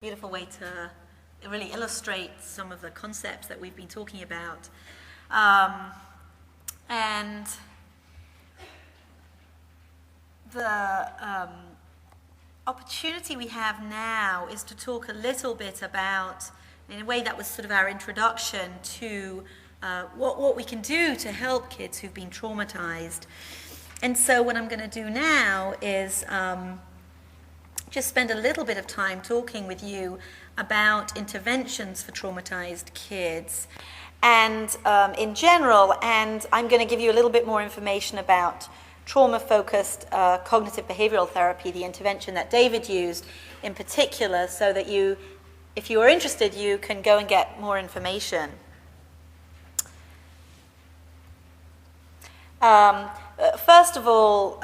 Beautiful way to really illustrate some of the concepts that we've been talking about. And the opportunity we have now is to talk a little bit about, in a way that was sort of our introduction to what we can do to help kids who've been traumatized. And so what I'm going to do now is just spend a little bit of time talking with you about interventions for traumatized kids and in general, and I'm going to give you a little bit more information about trauma-focused cognitive behavioral therapy, the intervention that David used in particular, so that you, if you are interested, you can go and get more information. First of all,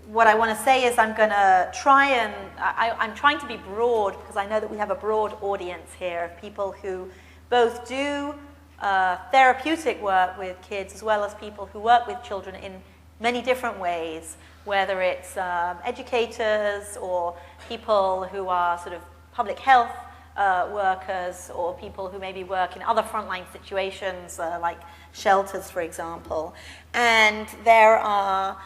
what I want to say is I'm going to try and, I'm trying to be broad because I know that we have a broad audience here of people who both do therapeutic work with kids as well as people who work with children in many different ways, whether it's educators or people who are sort of public health workers or people who maybe work in other frontline situations like shelters, for example. And there are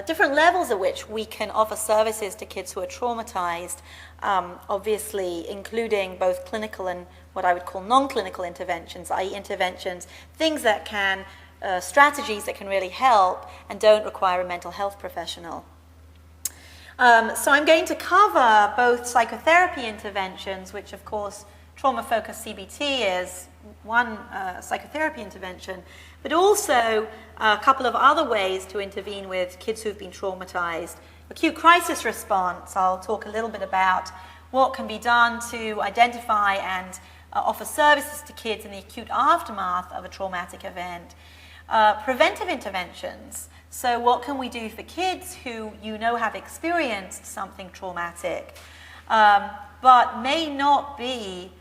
different levels at which we can offer services to kids who are traumatized, obviously including both clinical and what I would call non-clinical interventions, i.e. interventions, things that can, strategies that can really help and don't require a mental health professional. So I'm going to cover both psychotherapy interventions, which of course trauma-focused CBT is one psychotherapy intervention, but also a couple of other ways to intervene with kids who've been traumatized. Acute crisis response, I'll talk a little bit about what can be done to identify and offer services to kids in the acute aftermath of a traumatic event. Preventive interventions, so what can we do for kids who you know have experienced something traumatic, but may not meet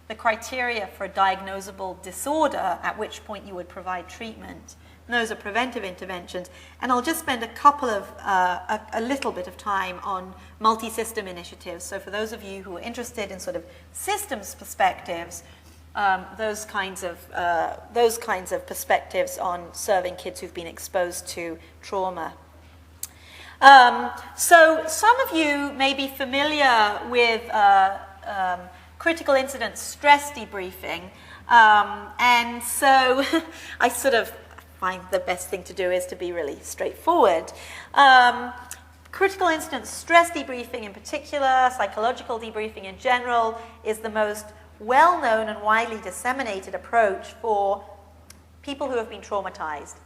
the criteria for a diagnosable disorder, at which point you would provide treatment. And those are preventive interventions. And I'll just spend a little bit of time on multi-system initiatives. So for those of you who are interested in sort of systems perspectives, those kinds of perspectives on serving kids who've been exposed to trauma. So some of you may be familiar with critical incident stress debriefing, and so I sort of find the best thing to do is to be really straightforward. Critical incident stress debriefing in particular, psychological debriefing in general, is the most well-known and widely disseminated approach for people who have been traumatized.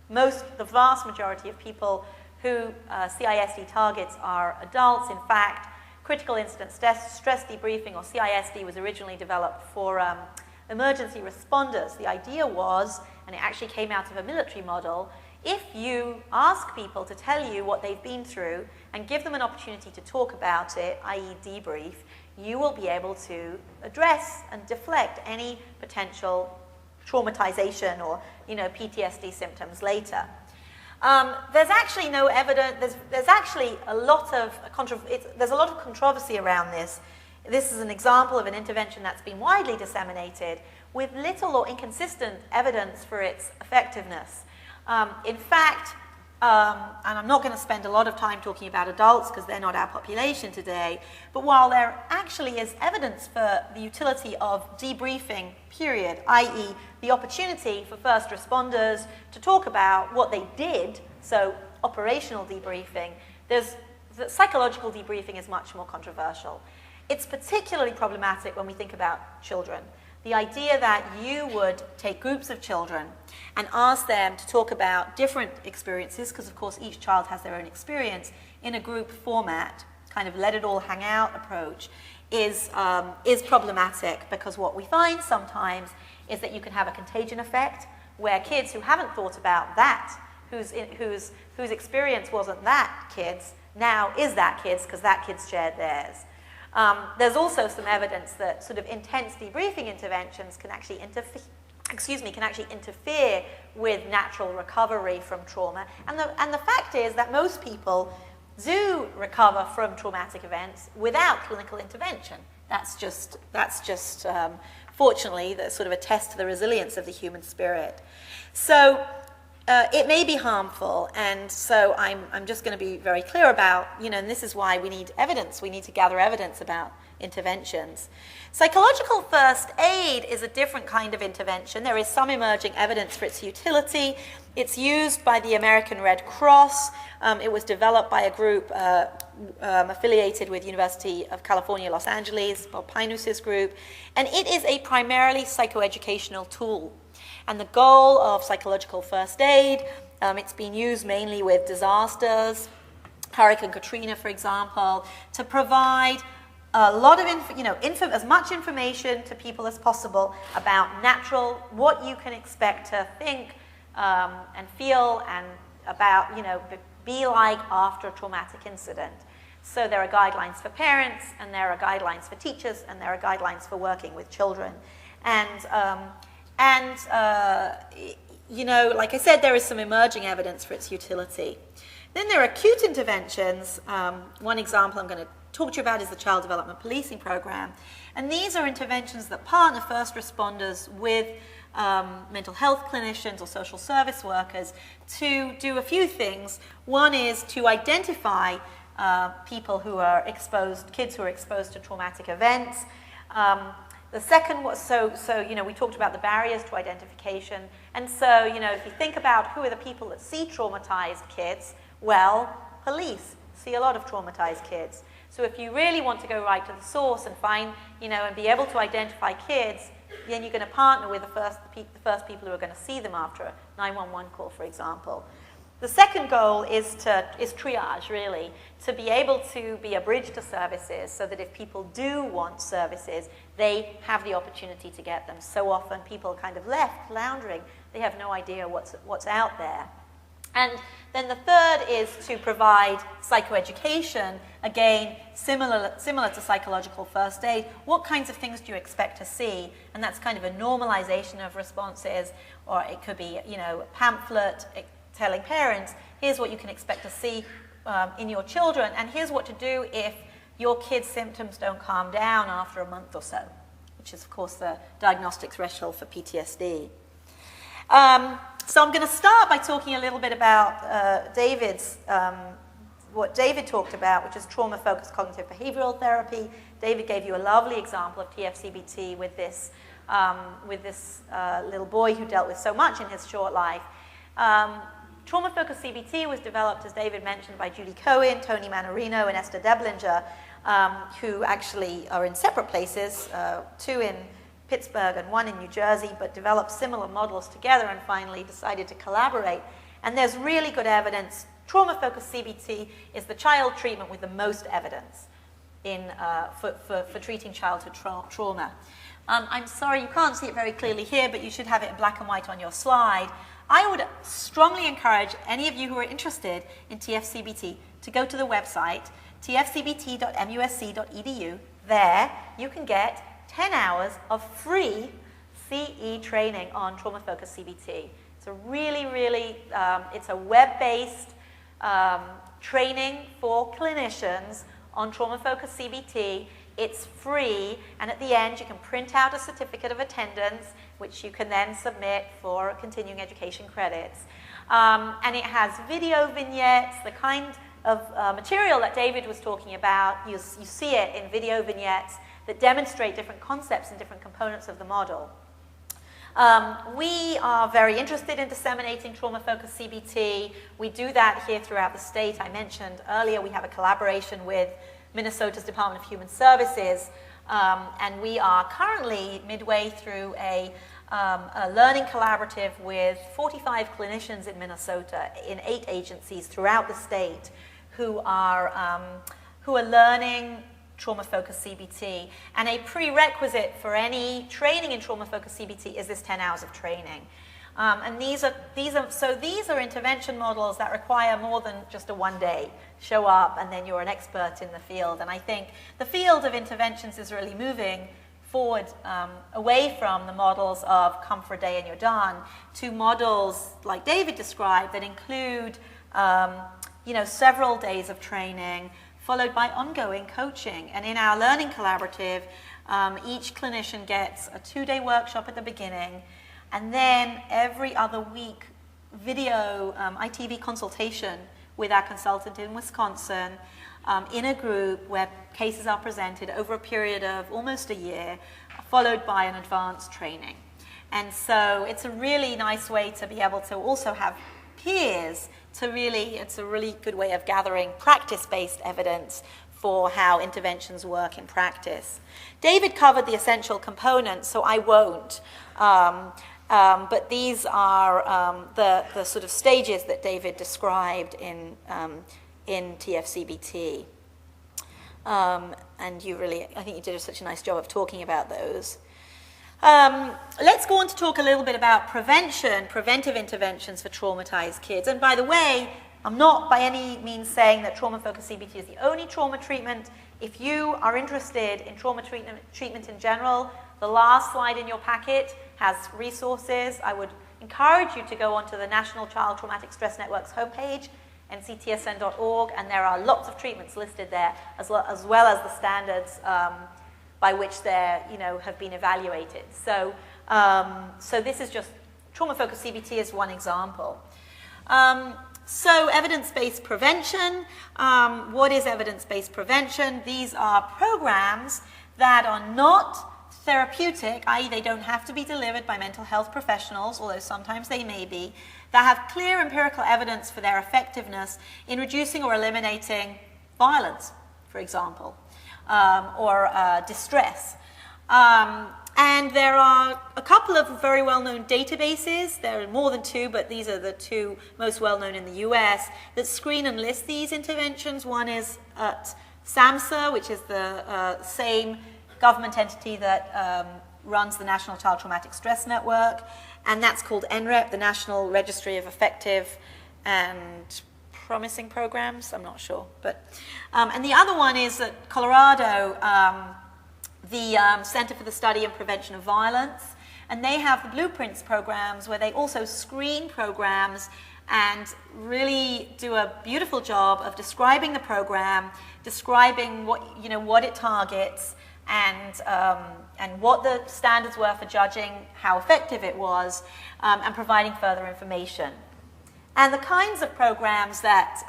The vast majority of people who CISD targets are adults. In fact, critical incident stress debriefing, or CISD, was originally developed for emergency responders. The idea was, and it actually came out of a military model, if you ask people to tell you what they've been through and give them an opportunity to talk about it, i.e. debrief, you will be able to address and deflect any potential traumatization or PTSD symptoms later. There's actually no evidence. There's actually a lot of controversy around this. This is an example of an intervention that's been widely disseminated with little or inconsistent evidence for its effectiveness. In fact, and I'm not going to spend a lot of time talking about adults because they're not our population today, but while there actually is evidence for the utility of debriefing, period, i.e. the opportunity for first responders to talk about what they did, so operational debriefing, the psychological debriefing is much more controversial. It's particularly problematic when we think about children. The idea that you would take groups of children and ask them to talk about different experiences, because of course each child has their own experience, in a group format, kind of let it all hang out approach, is problematic, because what we find sometimes is that you can have a contagion effect where kids who haven't thought about that, whose experience wasn't that kid's, now is that kid's because that kid's shared theirs. There's also some evidence that sort of intense debriefing interventions can actually interfere with natural recovery from trauma. And the fact is that most people do recover from traumatic events without clinical intervention. That's just fortunately, that sort of attests to the resilience of the human spirit. So it may be harmful, and so I'm just going to be very clear about, and this is why we need evidence. We need to gather evidence about interventions. Psychological first aid is a different kind of intervention. There is some emerging evidence for its utility. It's used by the American Red Cross. It was developed by a group affiliated with University of California, Los Angeles, Bob Pinus's group, and it is a primarily psychoeducational tool. And the goal of psychological first aid, it's been used mainly with disasters, Hurricane Katrina, for example, to provide a lot of as much information to people as possible about what you can expect to think and feel, and about, be like after a traumatic incident. So there are guidelines for parents, and there are guidelines for teachers, and there are guidelines for working with children. Like I said, there is some emerging evidence for its utility. Then there are acute interventions. One example I'm going to talk to you about is the Child Development Policing Program. And these are interventions that partner first responders with mental health clinicians or social service workers to do a few things. One is to identify people who are kids who are exposed to traumatic events. The second was, we talked about the barriers to identification. And so, if you think about who are the people that see traumatized kids, well, police see a lot of traumatized kids. So if you really want to go right to the source and find, and be able to identify kids, then you're going to partner with the first people who are going to see them after a 911 call, for example. The second goal is triage, really, to be able to be a bridge to services so that if people do want services, they have the opportunity to get them. So often people are kind of left floundering. They have no idea what's out there. And then the third is to provide psychoeducation, again, similar to psychological first aid. What kinds of things do you expect to see? And that's kind of a normalization of responses, or it could be, a pamphlet telling parents, here's what you can expect to see in your children, and here's what to do if your kid's symptoms don't calm down after a month or so, which is, of course, the diagnostic threshold for PTSD. So I'm going to start by talking a little bit about what David talked about, which is trauma-focused cognitive behavioral therapy. David gave you a lovely example of TFCBT with this little boy who dealt with so much in his short life. Trauma-focused CBT was developed, as David mentioned, by Judy Cohen, Tony Manorino, and Esther Deblinger, who actually are in separate places, two in Pittsburgh and one in New Jersey, but developed similar models together and finally decided to collaborate. And there's really good evidence. Trauma-focused CBT is the child treatment with the most evidence for treating childhood trauma. I'm sorry, you can't see it very clearly here, but you should have it in black and white on your slide. I would strongly encourage any of you who are interested in TFCBT to go to the website, tfcbt.musc.edu. There, you can get 10 hours of free CE training on trauma-focused CBT. It's a really, it's a web-based training for clinicians on trauma-focused CBT. It's free, and at the end you can print out a certificate of attendance, which you can then submit for continuing education credits. And it has video vignettes, the kind of material that David was talking about. You see it in video vignettes that demonstrate different concepts and different components of the model. We are very interested in disseminating trauma-focused CBT. We do that here throughout the state. I mentioned earlier we have a collaboration with Minnesota's Department of Human Services, and we are currently midway through a learning collaborative with 45 clinicians in Minnesota in 8 agencies throughout the state who are learning trauma-focused CBT. And a prerequisite for any training in trauma-focused CBT is this 10 hours of training. And these are intervention models that require more than just a one day. Show up and then you're an expert in the field. And I think the field of interventions is really moving forward away from the models of come for a day and you're done to models like David described that include several days of training, followed by ongoing coaching. And in our learning collaborative, each clinician gets a 2-day workshop at the beginning, and then every other week, video ITV consultation with our consultant in Wisconsin in a group where cases are presented over a period of almost a year, followed by an advanced training. And so it's a really nice way to be able to also have peers it's a really good way of gathering practice-based evidence for how interventions work in practice. David covered the essential components, so I won't. But these are the sort of stages that David described in TFCBT. And I think you did such a nice job of talking about those. Let's go on to talk a little bit about preventive interventions for traumatized kids. And by the way, I'm not by any means saying that trauma-focused CBT is the only trauma treatment. If you are interested in trauma treatment in general, the last slide in your packet has resources. I would encourage you to go onto the National Child Traumatic Stress Network's homepage, nctsn.org, and there are lots of treatments listed there, as well as the standards by which they have been evaluated. So this is just trauma-focused CBT is one example. So evidence-based prevention. What is evidence-based prevention? These are programs that are not therapeutic, i.e. they don't have to be delivered by mental health professionals, although sometimes they may be, that have clear empirical evidence for their effectiveness in reducing or eliminating violence, for example, or distress. And there are a couple of very well-known databases. There are more than 2, but these are the 2 most well-known in the US that screen and list these interventions. One is at SAMHSA, which is the same government entity that runs the National Child Traumatic Stress Network, and that's called NREP, the National Registry of Effective and Promising Programs. I'm not sure, but and the other one is at Colorado, the Center for the Study and Prevention of Violence, and they have the Blueprints programs where they also screen programs and really do a beautiful job of describing the program, describing what it targets, and what the standards were for judging how effective it was, and providing further information. And the kinds of programs that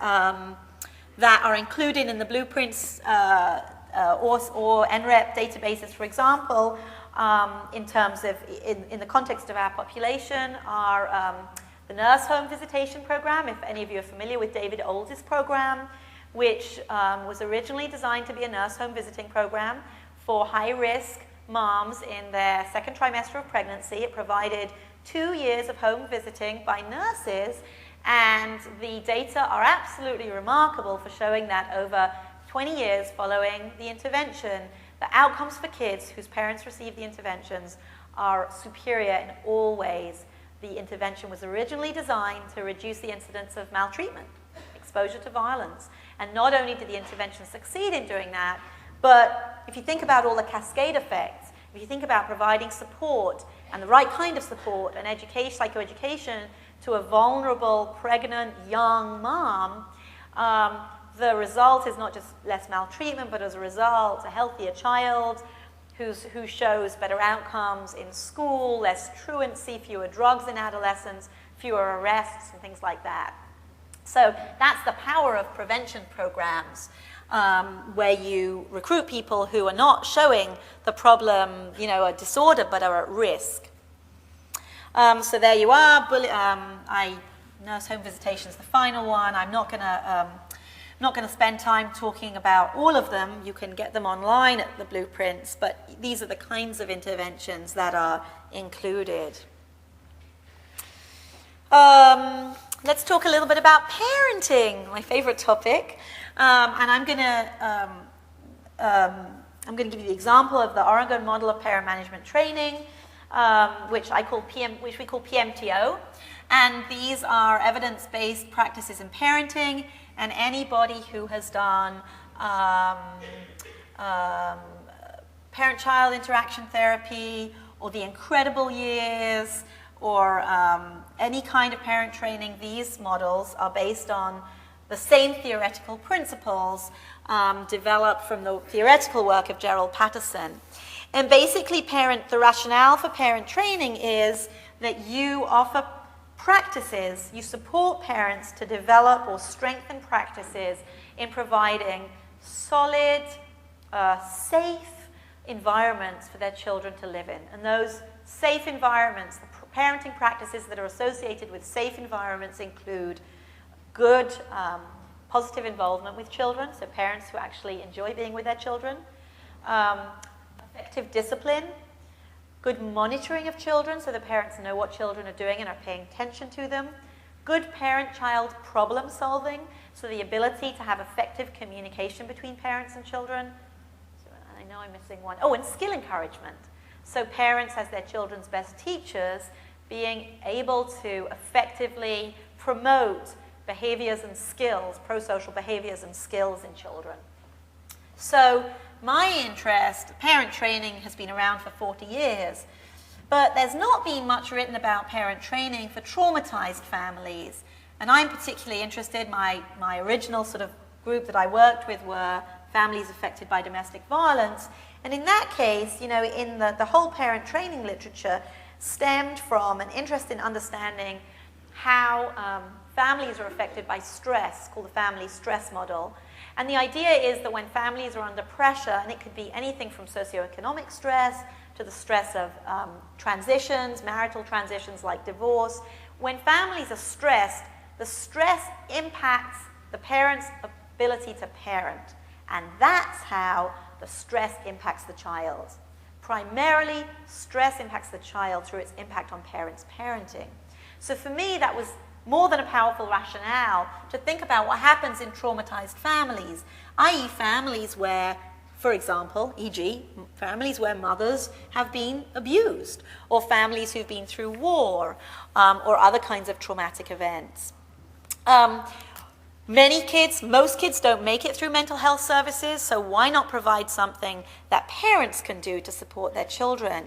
are included in the Blueprints or NREP databases, for example, in terms of, in the context of our population, are the Nurse Home Visitation Program, if any of you are familiar with David Olds' program, which was originally designed to be a nurse home visiting program for high-risk moms in their second trimester of pregnancy. It provided 2 years of home visiting by nurses, and the data are absolutely remarkable for showing that over 20 years following the intervention, the outcomes for kids whose parents received the interventions are superior in all ways. The intervention was originally designed to reduce the incidence of maltreatment, exposure to violence, and not only did the intervention succeed in doing that, but if you think about all the cascade effects, if you think about providing support and the right kind of support and education, psychoeducation to a vulnerable, pregnant, young mom, the result is not just less maltreatment, but as a result, a healthier child who shows better outcomes in school, less truancy, fewer drugs in adolescence, fewer arrests, and things like that. So that's the power of prevention programs, where you recruit people who are not showing the problem, a disorder, but are at risk. So there you are. Nurse home visitation is the final one. I'm not going to spend time talking about all of them. You can get them online at the Blueprints, but these are the kinds of interventions that are included. Let's talk a little bit about parenting, my favorite topic. And I'm going to give you the example of the Oregon model of parent management training, which we call PMTO. And these are evidence-based practices in parenting. And anybody who has done parent-child interaction therapy, or the Incredible Years, or any kind of parent training, these models are based on the same theoretical principles developed from the theoretical work of Gerald Patterson. And basically, the rationale for parent training is that you offer practices, you support parents to develop or strengthen practices in providing solid, safe environments for their children to live in. And those safe environments, the parenting practices that are associated with safe environments include good, positive involvement with children, so parents who actually enjoy being with their children, effective discipline, good monitoring of children so the parents know what children are doing and are paying attention to them, good parent-child problem solving, so the ability to have effective communication between parents and children. So I know I'm missing one. Oh, and skill encouragement. So parents as their children's best teachers being able to effectively promote behaviors and skills, pro-social behaviors and skills in children. So my interest, parent training has been around for 40 years, but there's not been much written about parent training for traumatized families. And I'm particularly interested, my original sort of group that I worked with were families affected by domestic violence. And in that case, you know, in the whole parent training literature stemmed from an interest in understanding how families are affected by stress, called the family stress model. And the idea is that when families are under pressure, and it could be anything from socioeconomic stress to the stress of transitions, marital transitions like divorce, when families are stressed, the stress impacts the parent's ability to parent. And that's how the stress impacts the child. Primarily, stress impacts the child through its impact on parents' parenting. So for me, that was more than a powerful rationale to think about what happens in traumatized families, i.e. families where, for example, e.g., families where mothers have been abused, or families who've been through war, or other kinds of traumatic events. Most kids don't make it through mental health services, so why not provide something that parents can do to support their children?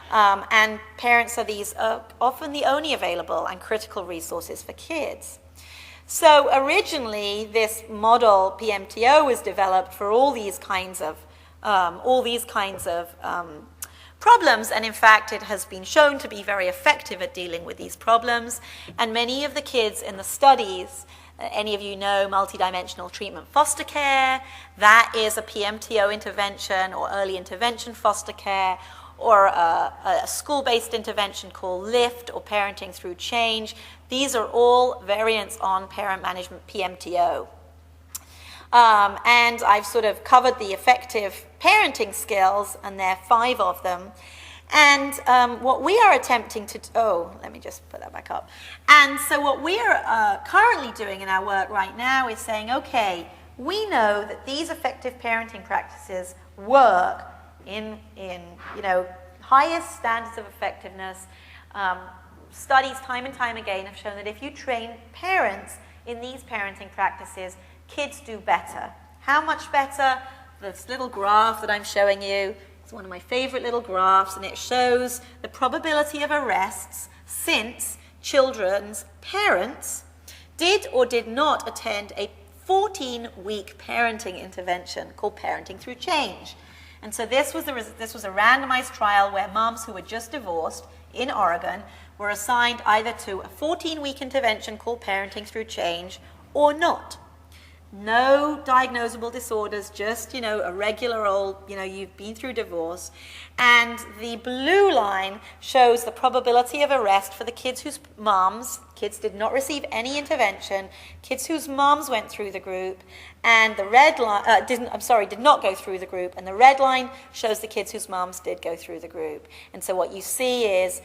And parents are often the only available and critical resources for kids. So originally, this model, PMTO, was developed for all these kinds of problems, and in fact, it has been shown to be very effective at dealing with these problems. And many of the kids in the studies, any of you know multidimensional treatment foster care, that is a PMTO intervention or early intervention foster care, or a school-based intervention called LIFT or parenting through change. These are all variants on parent management PMTO. And I've sort of covered the effective parenting skills, and there are 5 of them. And what we are attempting to, let me just put that back up. And so what we are currently doing in our work right now is saying, okay, we know that these effective parenting practices work in highest standards of effectiveness. Studies time and time again have shown that if you train parents in these parenting practices, kids do better. How much better? This little graph that I'm showing you is one of my favorite little graphs, and it shows the probability of arrests since children's parents did or did not attend a 14-week parenting intervention called Parenting Through Change. And so this was a randomized trial where moms who were just divorced in Oregon were assigned either to a 14-week intervention called Parenting Through Change or not. No diagnosable disorders, just, a regular old, you've been through divorce. And the blue line shows the probability of arrest for the kids whose kids did not receive any intervention, kids whose moms went through the group, and the red line, did not go through the group, and the red line shows the kids whose moms did go through the group. And so what you see is,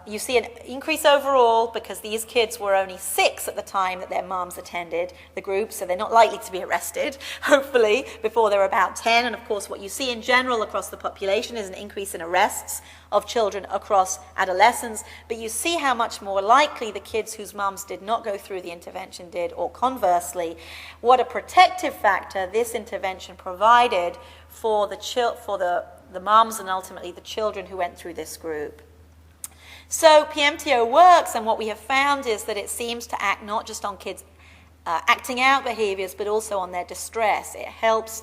you see an increase overall because these kids were only 6 at the time that their moms attended the group, so they're not likely to be arrested, hopefully, before they're about 10. And of course, what you see in general across the population is an increase in arrests of children across adolescence, but you see how much more likely the kids whose moms did not go through the intervention did, or conversely, what a protective factor this intervention provided for the moms and ultimately the children who went through this group. So PMTO works, and what we have found is that it seems to act not just on kids acting out behaviors, but also on their distress. It helps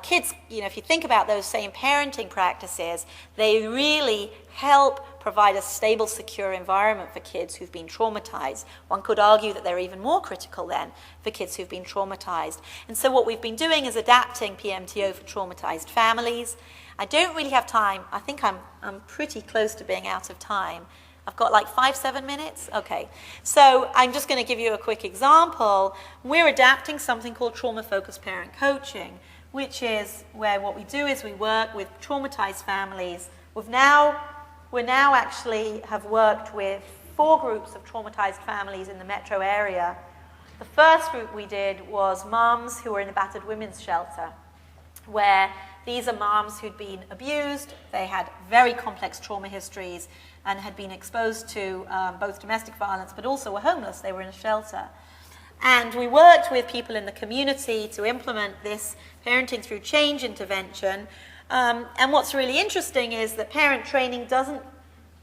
kids, if you think about those same parenting practices, they really help provide a stable, secure environment for kids who've been traumatized. One could argue that they're even more critical then for kids who've been traumatized. And so what we've been doing is adapting PMTO for traumatized families. I don't really have time. I think I'm pretty close to being out of time. I've got like 5-7 minutes? Okay. So I'm just going to give you a quick example. We're adapting something called trauma-focused parent coaching, which is where what we do is we work with traumatized families. We now actually have worked with 4 groups of traumatized families in the metro area. The first group we did was moms who were in a battered women's shelter, where these are moms who'd been abused, they had very complex trauma histories, and had been exposed to both domestic violence, but also were homeless. They were in a shelter. And we worked with people in the community to implement this parenting through change intervention. And what's really interesting is that parent training doesn't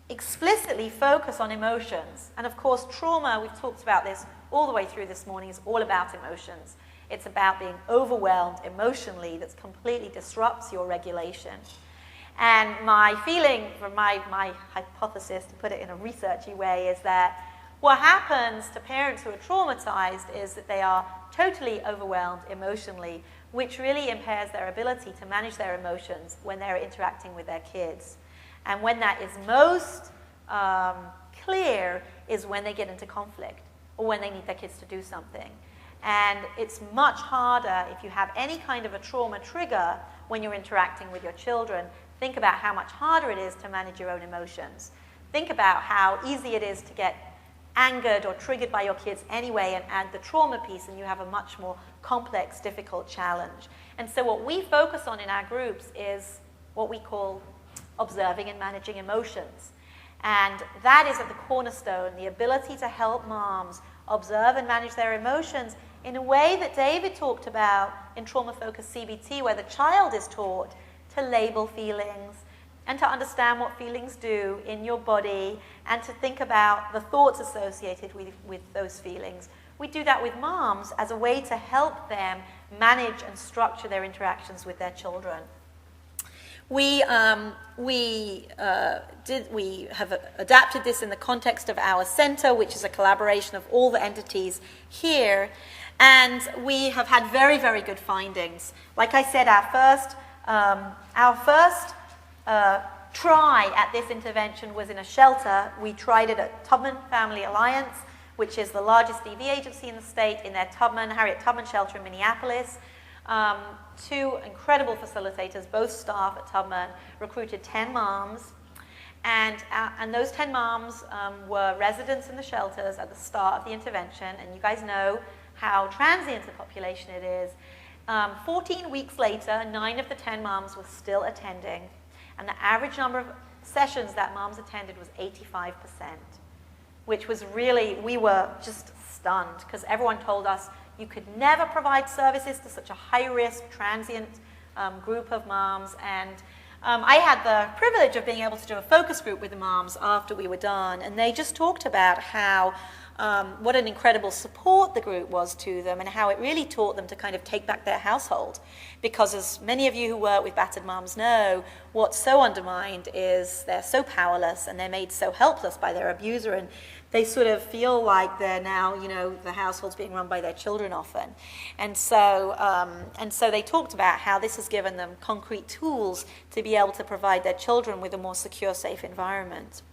explicitly focus on emotions. And of course, trauma, we've talked about this all the way through this morning, is all about emotions. It's about being overwhelmed emotionally that completely disrupts your regulation. And my feeling, from my hypothesis, to put it in a researchy way, is that what happens to parents who are traumatized is that they are totally overwhelmed emotionally, which really impairs their ability to manage their emotions when they're interacting with their kids. And when that is most clear is when they get into conflict or when they need their kids to do something. And it's much harder if you have any kind of a trauma trigger when you're interacting with your children. Think about how much harder it is to manage your own emotions. Think about how easy it is to get angered or triggered by your kids anyway, and add the trauma piece, and you have a much more complex, difficult challenge. And so what we focus on in our groups is what we call observing and managing emotions. And that is at the cornerstone, the ability to help moms observe and manage their emotions in a way that David talked about in trauma-focused CBT, where the child is taught to label feelings and to understand what feelings do in your body and to think about the thoughts associated with those feelings. We do that with moms as a way to help them manage and structure their interactions with their children. We have adapted this in the context of our center, which is a collaboration of all the entities here, and we have had very, very good findings. Like I said, our first try at this intervention was in a shelter. We tried it at Tubman Family Alliance, which is the largest DV agency in the state, in their Harriet Tubman shelter in Minneapolis. 2 incredible facilitators, both staff at Tubman, recruited 10 moms. And those 10 moms were residents in the shelters at the start of the intervention. And you guys know how transient a population it is. 14 weeks later, 9 of the 10 moms were still attending. And the average number of sessions that moms attended was 85%, which was really, we were just stunned, because everyone told us you could never provide services to such a high-risk, transient group of moms. And I had the privilege of being able to do a focus group with the moms after we were done, and they just talked about how what an incredible support the group was to them, and how it really taught them to kind of take back their household. Because as many of you who work with battered moms know, what's so undermined is they're so powerless and they're made so helpless by their abuser, and they sort of feel like they're now, the household's being run by their children often. And so they talked about how this has given them concrete tools to be able to provide their children with a more secure, safe environment.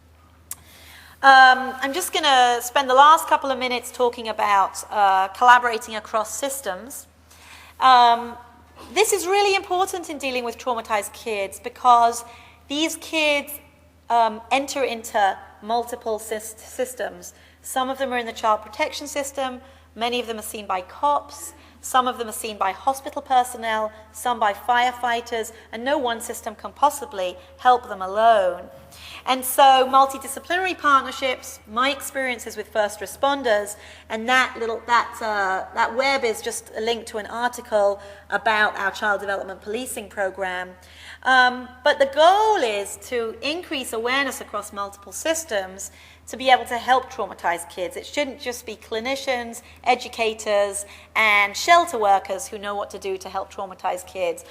I'm just going to spend the last couple of minutes talking about collaborating across systems. This is really important in dealing with traumatized kids, because these kids enter into multiple systems. Some of them are in the child protection system, many of them are seen by cops, some of them are seen by hospital personnel, some by firefighters, and no one system can possibly help them alone. And so multidisciplinary partnerships, my experiences with first responders, and that web is just a link to an article about our child development policing program. But the goal is to increase awareness across multiple systems to be able to help traumatized kids. It shouldn't just be clinicians, educators, and shelter workers who know what to do to help traumatized kids.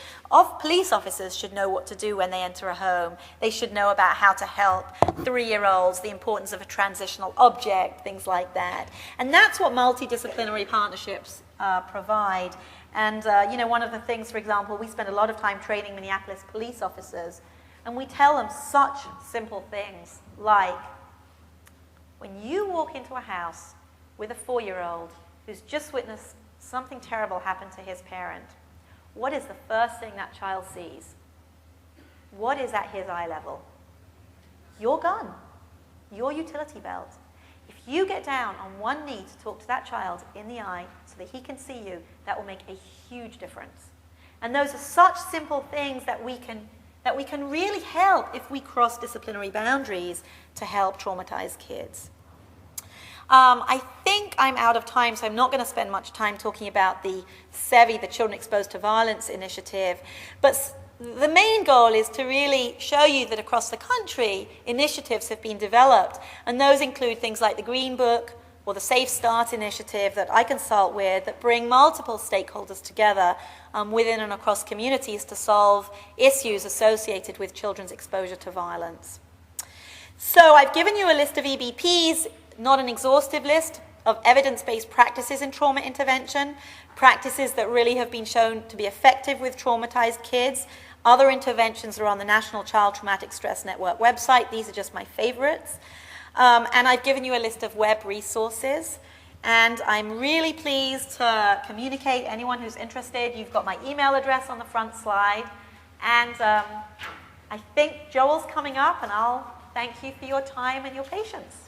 Police officers should know what to do when they enter a home. They should know about how to help 3-year-olds, the importance of a transitional object, things like that. And that's what multidisciplinary partnerships provide. And one of the things, for example, we spend a lot of time training Minneapolis police officers, and we tell them such simple things like, when you walk into a house with a 4-year-old who's just witnessed something terrible happen to his parent, what is the first thing that child sees? What is at his eye level? Your gun, your utility belt. If you get down on one knee to talk to that child in the eye so that he can see you, that will make a huge difference. And those are such simple things that we can really help if we cross disciplinary boundaries to help traumatized kids. I think I'm out of time, so I'm not going to spend much time talking about the CEVI, the Children Exposed to Violence initiative. But the main goal is to really show you that across the country, initiatives have been developed. And those include things like the Green Book or the Safe Start initiative that I consult with that bring multiple stakeholders together within and across communities to solve issues associated with children's exposure to violence. So I've given you a list of EBPs, not an exhaustive list, of evidence-based practices in trauma intervention, practices that really have been shown to be effective with traumatized kids. Other interventions are on the National Child Traumatic Stress Network website. These are just my favorites. And I've given you a list of web resources. And I'm really pleased to communicate. Anyone who's interested, you've got my email address on the front slide. And I think Joel's coming up, and I'll thank you for your time and your patience.